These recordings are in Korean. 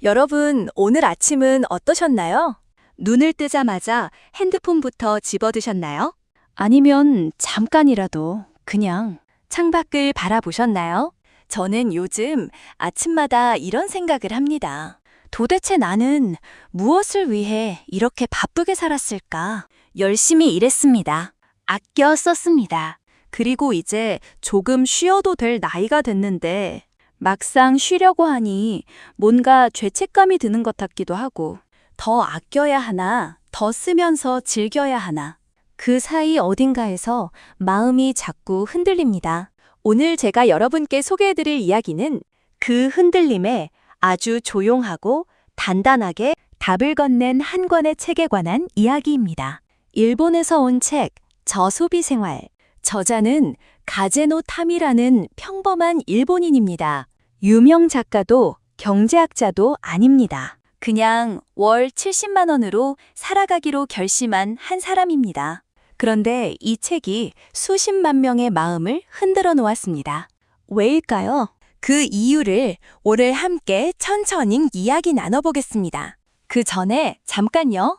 여러분, 오늘 아침은 어떠셨나요? 눈을 뜨자마자 핸드폰부터 집어드셨나요? 아니면 잠깐이라도 그냥 창밖을 바라보셨나요? 저는 요즘 아침마다 이런 생각을 합니다. 도대체 나는 무엇을 위해 이렇게 바쁘게 살았을까? 열심히 일했습니다. 아껴 썼습니다. 그리고 이제 조금 쉬어도 될 나이가 됐는데 막상 쉬려고 하니 뭔가 죄책감이 드는 것 같기도 하고 더 아껴야 하나, 더 쓰면서 즐겨야 하나. 그 사이 어딘가에서 마음이 자꾸 흔들립니다. 오늘 제가 여러분께 소개해드릴 이야기는 그 흔들림에 아주 조용하고 단단하게 답을 건넨 한 권의 책에 관한 이야기입니다. 일본에서 온 책, 저소비생활. 저자는 가제노 타미라는 평범한 일본인입니다. 유명 작가도 경제학자도 아닙니다. 그냥 월 70만 원으로 살아가기로 결심한 한 사람입니다. 그런데 이 책이 수십만 명의 마음을 흔들어 놓았습니다. 왜일까요? 그 이유를 오늘 함께 천천히 이야기 나눠보겠습니다. 그 전에 잠깐요.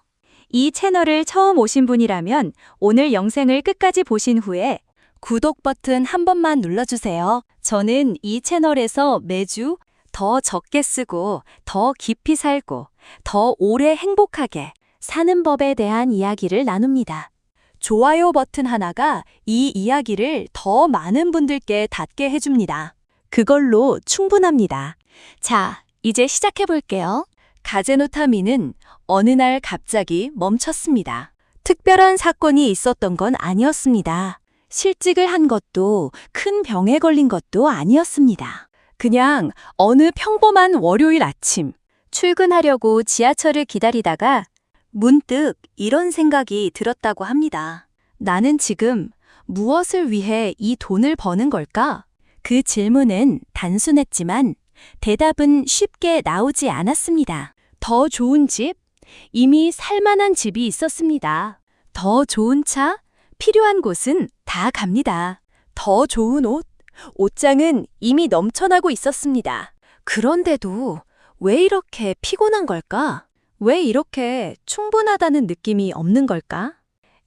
이 채널을 처음 오신 분이라면 오늘 영상을 끝까지 보신 후에 구독 버튼 한 번만 눌러주세요. 저는 이 채널에서 매주 더 적게 쓰고 더 깊이 살고 더 오래 행복하게 사는 법에 대한 이야기를 나눕니다. 좋아요 버튼 하나가 이 이야기를 더 많은 분들께 닿게 해줍니다. 그걸로 충분합니다. 자, 이제 시작해 볼게요. 가제노 타미는 어느 날 갑자기 멈췄습니다. 특별한 사건이 있었던 건 아니었습니다. 실직을 한 것도 큰 병에 걸린 것도 아니었습니다. 그냥 어느 평범한 월요일 아침 출근하려고 지하철을 기다리다가 문득 이런 생각이 들었다고 합니다. 나는 지금 무엇을 위해 이 돈을 버는 걸까? 그 질문은 단순했지만 대답은 쉽게 나오지 않았습니다. 더 좋은 집? 이미 살만한 집이 있었습니다. 더 좋은 차? 필요한 곳은 다 갑니다. 더 좋은 옷? 옷장은 이미 넘쳐나고 있었습니다. 그런데도 왜 이렇게 피곤한 걸까? 왜 이렇게 충분하다는 느낌이 없는 걸까?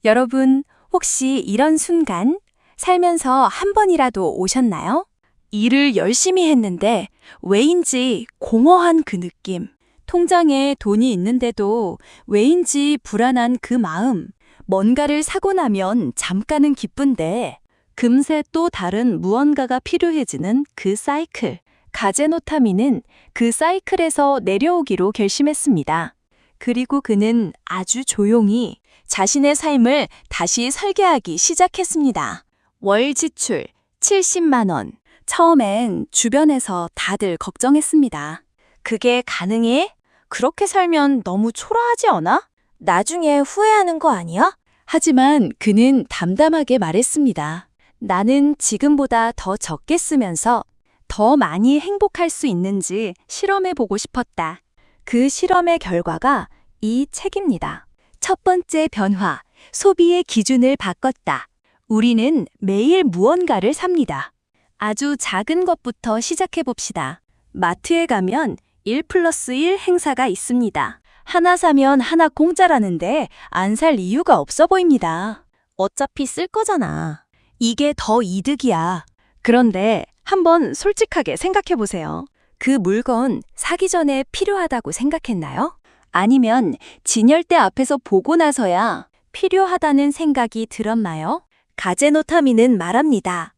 여러분, 혹시 이런 순간 살면서 한 번이라도 오셨나요? 일을 열심히 했는데 왜인지 공허한 그 느낌. 통장에 돈이 있는데도 왜인지 불안한 그 마음. 뭔가를 사고 나면 잠깐은 기쁜데 금세 또 다른 무언가가 필요해지는 그 사이클. 가제노 타미는 그 사이클에서 내려오기로 결심했습니다. 그리고 그는 아주 조용히 자신의 삶을 다시 설계하기 시작했습니다. 월 지출 70만 원. 처음엔 주변에서 다들 걱정했습니다. 그게 가능해? 그렇게 살면 너무 초라하지 않아? 나중에 후회하는 거 아니야? 하지만 그는 담담하게 말했습니다. 나는 지금보다 더 적게 쓰면서 더 많이 행복할 수 있는지 실험해보고 싶었다. 그 실험의 결과가 이 책입니다. 첫 번째 변화, 소비의 기준을 바꿨다. 우리는 매일 무언가를 삽니다. 아주 작은 것부터 시작해봅시다. 마트에 가면 1+1 행사가 있습니다. 하나 사면 하나 공짜라는데 안 살 이유가 없어 보입니다. 어차피 쓸 거잖아. 이게 더 이득이야. 그런데 한번 솔직하게 생각해 보세요. 그 물건 사기 전에 필요하다고 생각했나요? 아니면 진열대 앞에서 보고 나서야 필요하다는 생각이 들었나요? 가제노 타미는 말합니다.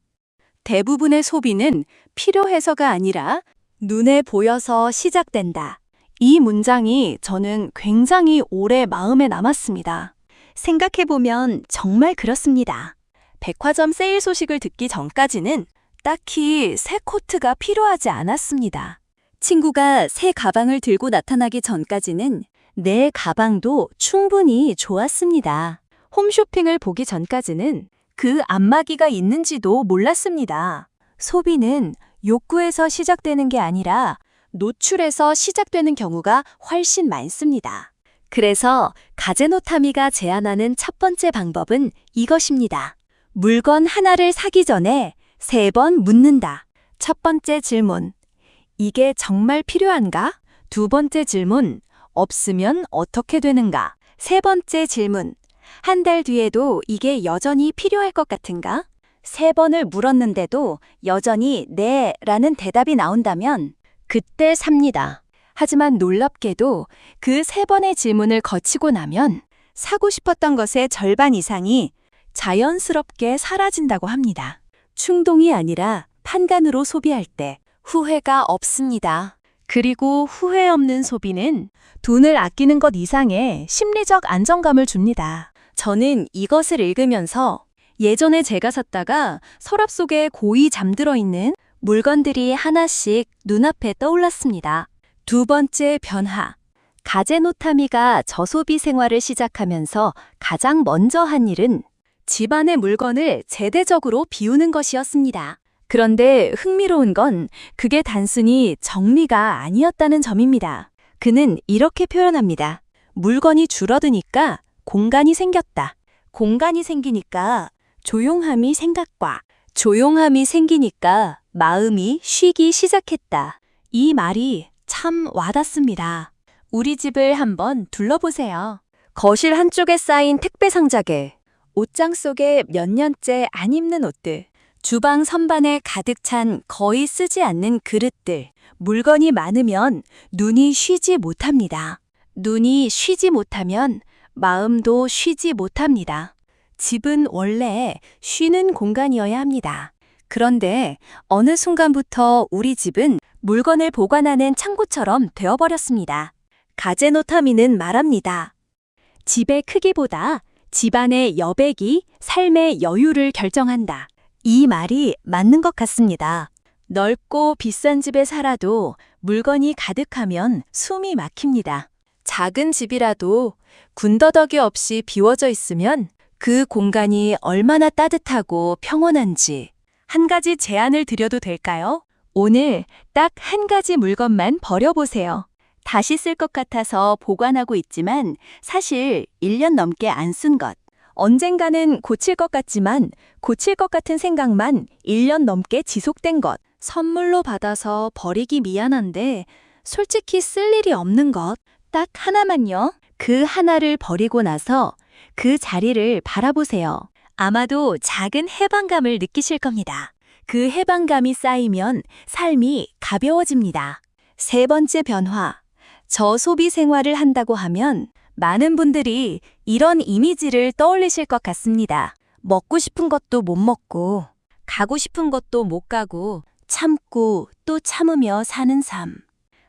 대부분의 소비는 필요해서가 아니라 눈에 보여서 시작된다. 이 문장이 저는 굉장히 오래 마음에 남았습니다. 생각해보면 정말 그렇습니다. 백화점 세일 소식을 듣기 전까지는 딱히 새 코트가 필요하지 않았습니다. 친구가 새 가방을 들고 나타나기 전까지는 내 가방도 충분히 좋았습니다. 홈쇼핑을 보기 전까지는 그 안마기가 있는지도 몰랐습니다. 소비는 욕구에서 시작되는 게 아니라 노출에서 시작되는 경우가 훨씬 많습니다. 그래서 가제노 타미가 제안하는 첫 번째 방법은 이것입니다. 물건 하나를 사기 전에 3번 묻는다. 첫 번째 질문. 이게 정말 필요한가? 두 번째 질문, 없으면 어떻게 되는가? 세 번째 질문, 한 달 뒤에도 이게 여전히 필요할 것 같은가? 세 번을 물었는데도 여전히 네 라는 대답이 나온다면 그때 삽니다. 하지만 놀랍게도 그 세 번의 질문을 거치고 나면 사고 싶었던 것의 절반 이상이 자연스럽게 사라진다고 합니다. 충동이 아니라 판단으로 소비할 때 후회가 없습니다. 그리고 후회 없는 소비는 돈을 아끼는 것 이상의 심리적 안정감을 줍니다. 저는 이것을 읽으면서 예전에 제가 샀다가 서랍 속에 고이 잠들어 있는 물건들이 하나씩 눈앞에 떠올랐습니다. 두 번째 변화. 가제노타미가 저소비 생활을 시작하면서 가장 먼저 한 일은 집안의 물건을 제대적으로 비우는 것이었습니다. 그런데 흥미로운 건 그게 단순히 정리가 아니었다는 점입니다. 그는 이렇게 표현합니다. 물건이 줄어드니까 공간이 생겼다. 공간이 생기니까 조용함이 생각과 조용함이 생기니까 마음이 쉬기 시작했다. 이 말이 참 와닿습니다. 우리 집을 한번 둘러보세요. 거실 한쪽에 쌓인 택배 상자에 옷장 속에 몇 년째 안 입는 옷들, 주방 선반에 가득 찬 거의 쓰지 않는 그릇들, 물건이 많으면 눈이 쉬지 못합니다. 눈이 쉬지 못하면 마음도 쉬지 못합니다. 집은 원래 쉬는 공간이어야 합니다. 그런데 어느 순간부터 우리 집은 물건을 보관하는 창고처럼 되어버렸습니다. 가제노타미는 말합니다. 집의 크기보다 집안의 여백이 삶의 여유를 결정한다. 이 말이 맞는 것 같습니다. 넓고 비싼 집에 살아도 물건이 가득하면 숨이 막힙니다. 작은 집이라도 군더더기 없이 비워져 있으면 그 공간이 얼마나 따뜻하고 평온한지 한 가지 제안을 드려도 될까요? 오늘 딱 한 가지 물건만 버려보세요. 다시 쓸 것 같아서 보관하고 있지만 사실 1년 넘게 안 쓴 것. 언젠가는 고칠 것 같지만 고칠 것 같은 생각만 1년 넘게 지속된 것. 선물로 받아서 버리기 미안한데 솔직히 쓸 일이 없는 것. 딱 하나만요. 그 하나를 버리고 나서 그 자리를 바라보세요. 아마도 작은 해방감을 느끼실 겁니다. 그 해방감이 쌓이면 삶이 가벼워집니다. 세 번째 변화. 저소비 생활을 한다고 하면 많은 분들이 이런 이미지를 떠올리실 것 같습니다. 먹고 싶은 것도 못 먹고, 가고 싶은 것도 못 가고, 참고 또 참으며 사는 삶.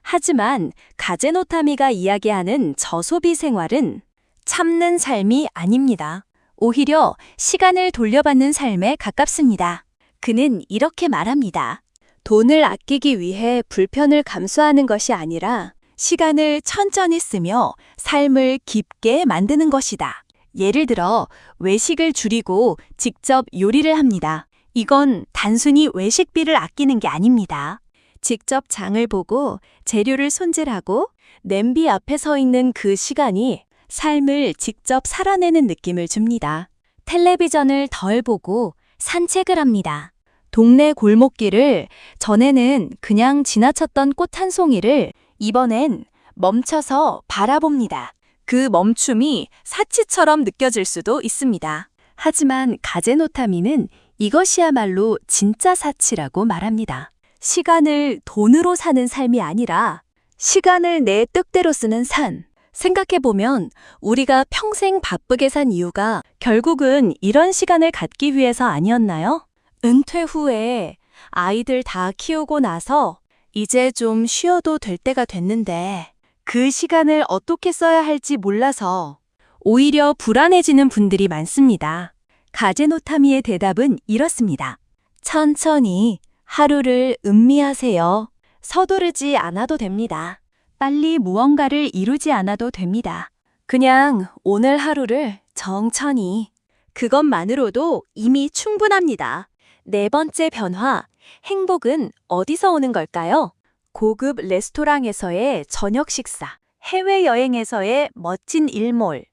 하지만 가제노타미가 이야기하는 저소비 생활은 참는 삶이 아닙니다. 오히려 시간을 돌려받는 삶에 가깝습니다. 그는 이렇게 말합니다. 돈을 아끼기 위해 불편을 감수하는 것이 아니라 시간을 천천히 쓰며 삶을 깊게 만드는 것이다. 예를 들어 외식을 줄이고 직접 요리를 합니다. 이건 단순히 외식비를 아끼는 게 아닙니다. 직접 장을 보고 재료를 손질하고 냄비 앞에 서 있는 그 시간이 삶을 직접 살아내는 느낌을 줍니다. 텔레비전을 덜 보고 산책을 합니다. 동네 골목길을 전에는 그냥 지나쳤던 꽃 한 송이를 이번엔 멈춰서 바라봅니다. 그 멈춤이 사치처럼 느껴질 수도 있습니다. 하지만 가제노타미는 이것이야말로 진짜 사치라고 말합니다. 시간을 돈으로 사는 삶이 아니라 시간을 내 뜻대로 쓰는 삶. 생각해보면 우리가 평생 바쁘게 산 이유가 결국은 이런 시간을 갖기 위해서 아니었나요? 은퇴 후에 아이들 다 키우고 나서 이제 좀 쉬어도 될 때가 됐는데 그 시간을 어떻게 써야 할지 몰라서 오히려 불안해지는 분들이 많습니다. 가제노타미의 대답은 이렇습니다. 천천히 하루를 음미하세요. 서두르지 않아도 됩니다. 빨리 무언가를 이루지 않아도 됩니다. 그냥 오늘 하루를 정천히. 그것만으로도 이미 충분합니다. 네 번째 변화, 행복은 어디서 오는 걸까요? 고급 레스토랑에서의 저녁 식사, 해외여행에서의 멋진 일몰,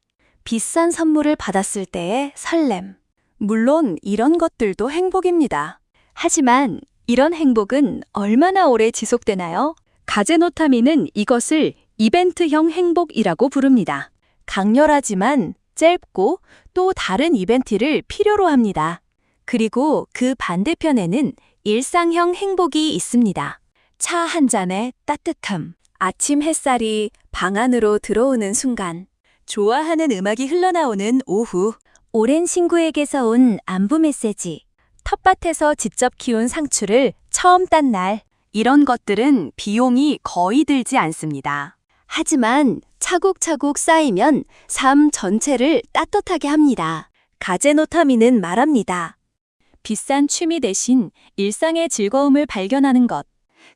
비싼 선물을 받았을 때의 설렘. 물론 이런 것들도 행복입니다. 하지만 이런 행복은 얼마나 오래 지속되나요? 가제노타미는 이것을 이벤트형 행복이라고 부릅니다. 강렬하지만 짧고 또 다른 이벤트를 필요로 합니다. 그리고 그 반대편에는 일상형 행복이 있습니다. 차 한 잔의 따뜻함, 아침 햇살이 방 안으로 들어오는 순간, 좋아하는 음악이 흘러나오는 오후, 오랜 친구에게서 온 안부 메시지, 텃밭에서 직접 키운 상추를 처음 딴 날, 이런 것들은 비용이 거의 들지 않습니다. 하지만 차곡차곡 쌓이면 삶 전체를 따뜻하게 합니다. 가제노타미는 말합니다. 비싼 취미 대신 일상의 즐거움을 발견하는 것.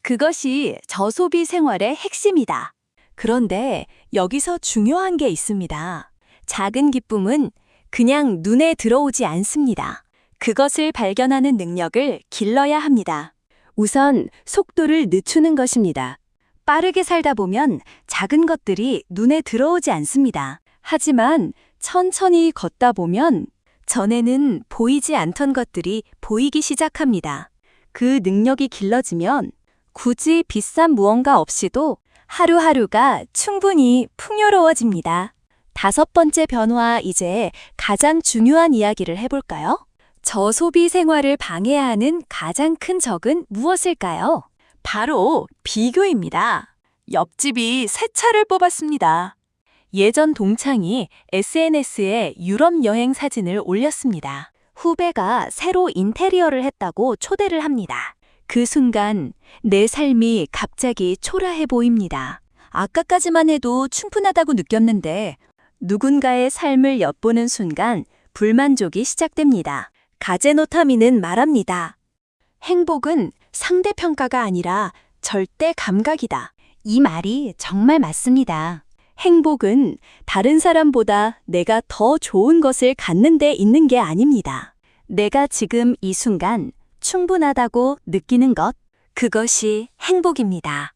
그것이 저소비 생활의 핵심이다. 그런데 여기서 중요한 게 있습니다. 작은 기쁨은 그냥 눈에 들어오지 않습니다. 그것을 발견하는 능력을 길러야 합니다. 우선 속도를 늦추는 것입니다. 빠르게 살다 보면 작은 것들이 눈에 들어오지 않습니다. 하지만 천천히 걷다 보면 전에는 보이지 않던 것들이 보이기 시작합니다. 그 능력이 길러지면 굳이 비싼 무언가 없이도 하루하루가 충분히 풍요로워집니다. 5번째 변화, 이제 가장 중요한 이야기를 해볼까요? 저소비 생활을 방해하는 가장 큰 적은 무엇일까요? 바로 비교입니다. 옆집이 새 차를 뽑았습니다. 예전 동창이 SNS에 유럽 여행 사진을 올렸습니다. 후배가 새로 인테리어를 했다고 초대를 합니다. 그 순간 내 삶이 갑자기 초라해 보입니다. 아까까지만 해도 충분하다고 느꼈는데 누군가의 삶을 엿보는 순간 불만족이 시작됩니다. 가제노타미는 말합니다. 행복은 상대평가가 아니라 절대 감각이다. 이 말이 정말 맞습니다. 행복은 다른 사람보다 내가 더 좋은 것을 갖는 데 있는 게 아닙니다. 내가 지금 이 순간 충분하다고 느끼는 것, 그것이 행복입니다.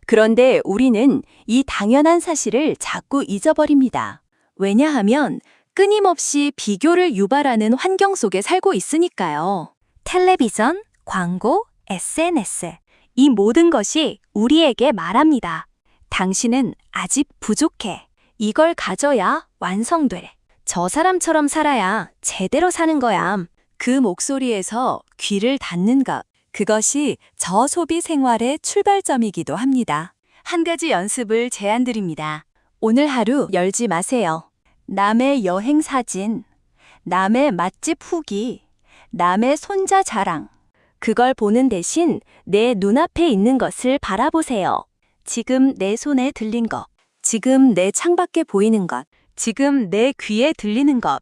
그런데 우리는 이 당연한 사실을 자꾸 잊어버립니다. 왜냐하면 끊임없이 비교를 유발하는 환경 속에 살고 있으니까요. 텔레비전, 광고, SNS, 이 모든 것이 우리에게 말합니다. 당신은 아직 부족해. 이걸 가져야 완성돼. 저 사람처럼 살아야 제대로 사는 거야. 그 목소리에서 귀를 닫는 것, 그것이 저소비 생활의 출발점이기도 합니다. 한 가지 연습을 제안드립니다. 오늘 하루 열지 마세요. 남의 여행 사진, 남의 맛집 후기, 남의 손자 자랑. 그걸 보는 대신 내 눈앞에 있는 것을 바라보세요. 지금 내 손에 들린 것, 지금 내 창밖에 보이는 것, 지금 내 귀에 들리는 것.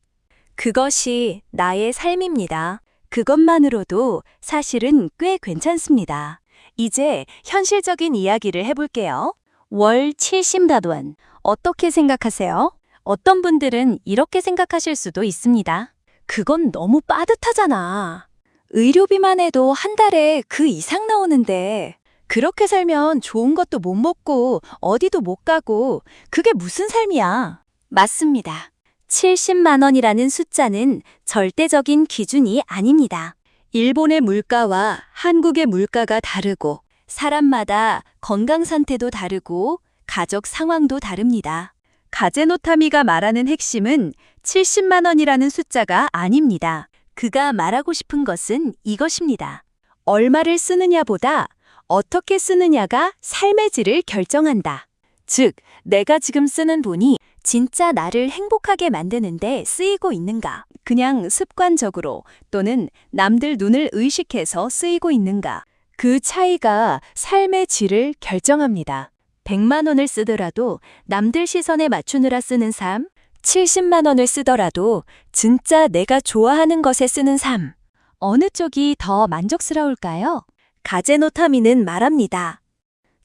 그것이 나의 삶입니다. 그것만으로도 사실은 꽤 괜찮습니다. 이제 현실적인 이야기를 해볼게요. 월 70만 원. 어떻게 생각하세요? 어떤 분들은 이렇게 생각하실 수도 있습니다. 그건 너무 빠듯하잖아. 의료비만 해도 한 달에 그 이상 나오는데 그렇게 살면 좋은 것도 못 먹고 어디도 못 가고 그게 무슨 삶이야? 맞습니다. 70만 원이라는 숫자는 절대적인 기준이 아닙니다. 일본의 물가와 한국의 물가가 다르고 사람마다 건강 상태도 다르고 가족 상황도 다릅니다. 가제노타미가 말하는 핵심은 70만 원이라는 숫자가 아닙니다. 그가 말하고 싶은 것은 이것입니다. 얼마를 쓰느냐보다 어떻게 쓰느냐가 삶의 질을 결정한다. 즉, 내가 지금 쓰는 돈이 진짜 나를 행복하게 만드는데 쓰이고 있는가? 그냥 습관적으로 또는 남들 눈을 의식해서 쓰이고 있는가? 그 차이가 삶의 질을 결정합니다. 100만 원을 쓰더라도 남들 시선에 맞추느라 쓰는 삶, 70만 원을 쓰더라도 진짜 내가 좋아하는 것에 쓰는 삶. 어느 쪽이 더 만족스러울까요? 가제노타미는 말합니다.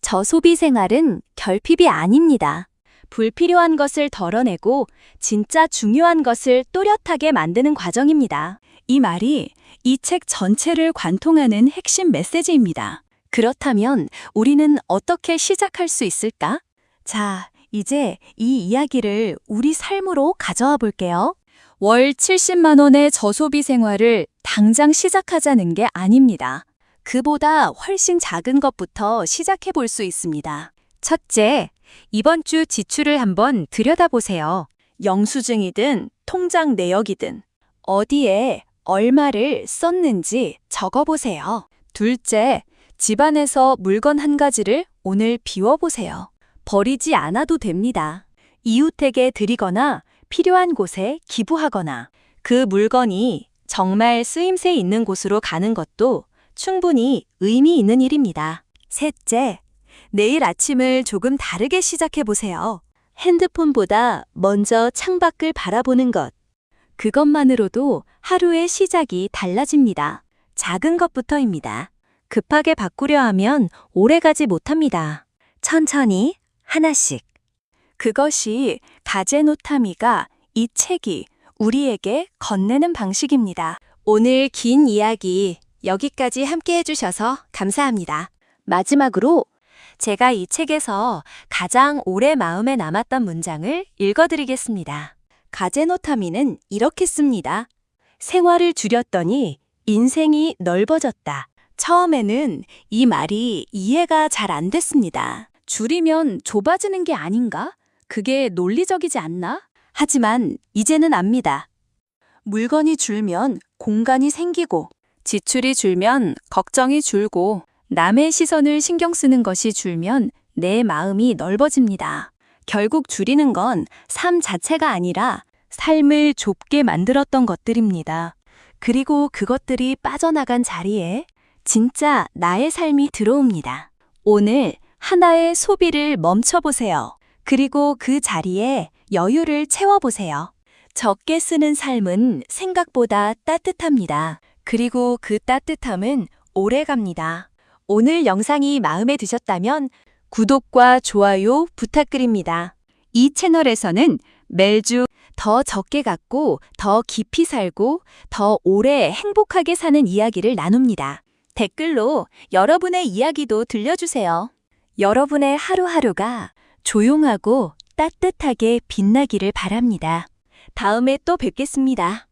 저소비 생활은 결핍이 아닙니다. 불필요한 것을 덜어내고 진짜 중요한 것을 또렷하게 만드는 과정입니다. 이 말이 이 책 전체를 관통하는 핵심 메시지입니다. 그렇다면 우리는 어떻게 시작할 수 있을까? 자, 이제 이 이야기를 우리 삶으로 가져와 볼게요. 월 70만 원의 저소비 생활을 당장 시작하자는 게 아닙니다. 그보다 훨씬 작은 것부터 시작해 볼 수 있습니다. 첫째, 이번 주 지출을 한번 들여다보세요. 영수증이든 통장 내역이든 어디에 얼마를 썼는지 적어보세요. 둘째, 집안에서 물건 한 가지를 오늘 비워보세요. 버리지 않아도 됩니다. 이웃에게 드리거나 필요한 곳에 기부하거나 그 물건이 정말 쓰임새 있는 곳으로 가는 것도 충분히 의미 있는 일입니다. 셋째, 내일 아침을 조금 다르게 시작해 보세요. 핸드폰보다 먼저 창밖을 바라보는 것. 그것만으로도 하루의 시작이 달라집니다. 작은 것부터입니다. 급하게 바꾸려 하면 오래가지 못합니다. 천천히 하나씩. 그것이 가제노타미가 이 책이 우리에게 건네는 방식입니다. 오늘 긴 이야기 여기까지 함께 해주셔서 감사합니다. 마지막으로 제가 이 책에서 가장 오래 마음에 남았던 문장을 읽어드리겠습니다. 가제노타미는 이렇게 씁니다. 생활을 줄였더니 인생이 넓어졌다. 처음에는 이 말이 이해가 잘 안 됐습니다. 줄이면 좁아지는 게 아닌가? 그게 논리적이지 않나? 하지만 이제는 압니다. 물건이 줄면 공간이 생기고, 지출이 줄면 걱정이 줄고, 남의 시선을 신경 쓰는 것이 줄면 내 마음이 넓어집니다. 결국 줄이는 건 삶 자체가 아니라 삶을 좁게 만들었던 것들입니다. 그리고 그것들이 빠져나간 자리에 진짜 나의 삶이 들어옵니다. 오늘 하나의 소비를 멈춰보세요. 그리고 그 자리에 여유를 채워보세요. 적게 쓰는 삶은 생각보다 따뜻합니다. 그리고 그 따뜻함은 오래갑니다. 오늘 영상이 마음에 드셨다면 구독과 좋아요 부탁드립니다. 이 채널에서는 매주 더 적게 갖고 더 깊이 살고 더 오래 행복하게 사는 이야기를 나눕니다. 댓글로 여러분의 이야기도 들려주세요. 여러분의 하루하루가 조용하고 따뜻하게 빛나기를 바랍니다. 다음에 또 뵙겠습니다.